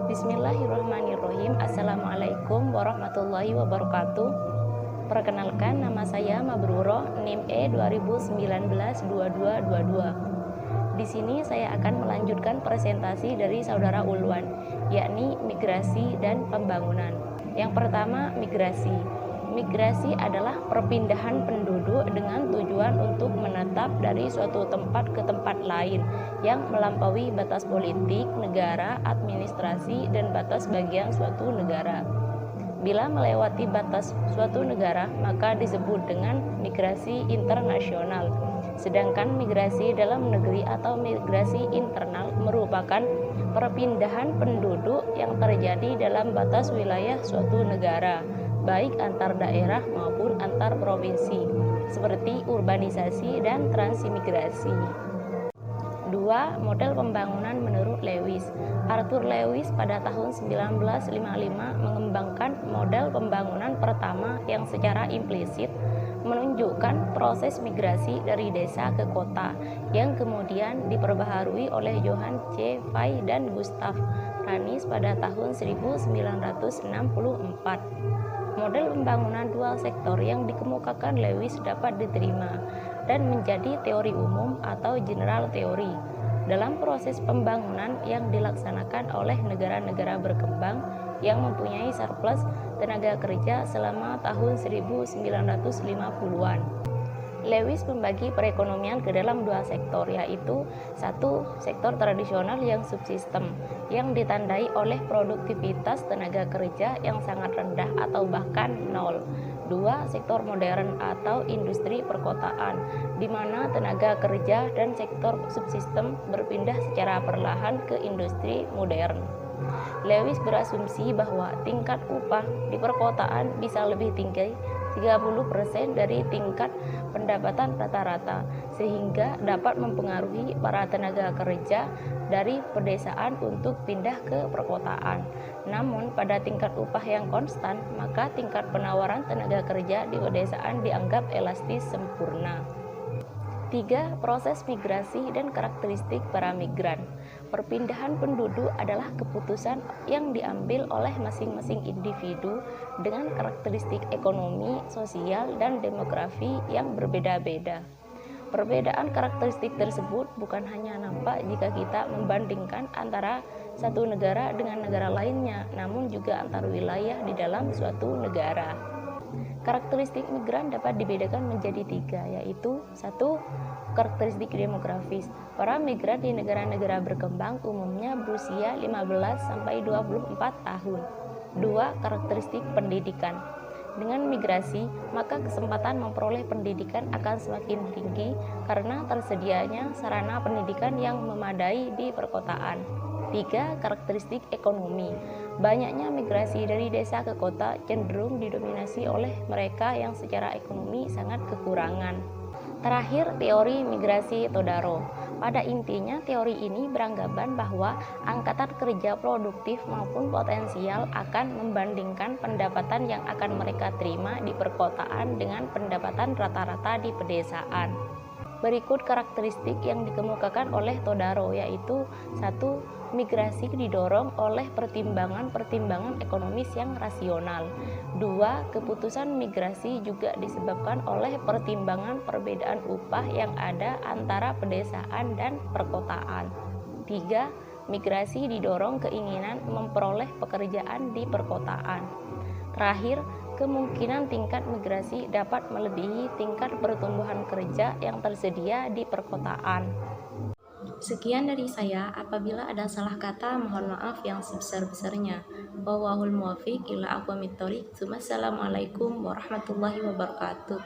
Bismillahirrahmanirrahim. Assalamualaikum warahmatullahi wabarakatuh. Perkenalkan, nama saya Mabruroh, NIM E 2019-2222. Di sini saya akan melanjutkan presentasi dari Saudara Ulwan, yakni migrasi dan pembangunan. Yang pertama, migrasi. Migrasi adalah perpindahan penduduk dengan tujuan untuk menetap dari suatu tempat ke tempat lain yang melampaui batas politik, negara, administrasi, dan batas bagian suatu negara. Bila melewati batas suatu negara, maka disebut dengan migrasi internasional. Sedangkan migrasi dalam negeri atau migrasi internal merupakan perpindahan penduduk yang terjadi dalam batas wilayah suatu negara, baik antar daerah maupun antar provinsi, seperti urbanisasi dan transmigrasi. 2. Model pembangunan menurut Lewis. Arthur Lewis pada tahun 1955 mengembangkan model pembangunan pertama yang secara implisit menunjukkan proses migrasi dari desa ke kota yang kemudian diperbaharui oleh Johann C. Fay dan Gustav Ranis pada tahun 1964. Model pembangunan dual sektor yang dikemukakan Lewis dapat diterima dan menjadi teori umum atau general teori dalam proses pembangunan yang dilaksanakan oleh negara-negara berkembang yang mempunyai surplus tenaga kerja selama tahun 1950-an. Lewis membagi perekonomian ke dalam dua sektor, yaitu satu, sektor tradisional yang subsistem, yang ditandai oleh produktivitas tenaga kerja yang sangat rendah atau bahkan nol. Dua, sektor modern atau industri perkotaan, di mana tenaga kerja dan sektor subsistem berpindah secara perlahan ke industri modern. Lewis berasumsi bahwa tingkat upah di perkotaan bisa lebih tinggi 30% dari tingkat pendapatan rata-rata, sehingga dapat mempengaruhi para tenaga kerja dari pedesaan untuk pindah ke perkotaan. Namun pada tingkat upah yang konstan, maka tingkat penawaran tenaga kerja di pedesaan dianggap elastis sempurna. 3. Proses migrasi dan karakteristik para migran. Perpindahan penduduk adalah keputusan yang diambil oleh masing-masing individu dengan karakteristik ekonomi, sosial, dan demografi yang berbeda-beda. Perbedaan karakteristik tersebut bukan hanya nampak jika kita membandingkan antara satu negara dengan negara lainnya, namun juga antar wilayah di dalam suatu negara. Karakteristik migran dapat dibedakan menjadi 3, yaitu 1. Karakteristik demografis. Para migran di negara-negara berkembang umumnya berusia 15-24 tahun. 2. Karakteristik pendidikan. Dengan migrasi, maka kesempatan memperoleh pendidikan akan semakin tinggi karena tersedianya sarana pendidikan yang memadai di perkotaan. 3. Karakteristik ekonomi. Banyaknya migrasi dari desa ke kota cenderung didominasi oleh mereka yang secara ekonomi sangat kekurangan. Terakhir, teori migrasi Todaro. Pada intinya, teori ini beranggapan bahwa angkatan kerja produktif maupun potensial akan membandingkan pendapatan yang akan mereka terima di perkotaan dengan pendapatan rata-rata di pedesaan. Berikut karakteristik yang dikemukakan oleh Todaro, yaitu 1. Migrasi didorong oleh pertimbangan-pertimbangan ekonomis yang rasional. 2. Keputusan migrasi juga disebabkan oleh pertimbangan perbedaan upah yang ada antara pedesaan dan perkotaan. 3. Migrasi didorong keinginan memperoleh pekerjaan di perkotaan. Terakhir, kemungkinan tingkat migrasi dapat melebihi tingkat pertumbuhan kerja yang tersedia di perkotaan. Sekian dari saya, apabila ada salah kata mohon maaf yang sebesar-besarnya. Wallahul muwaffiq ila aqwamit thoriq. Wassalamualaikum warahmatullahi wabarakatuh.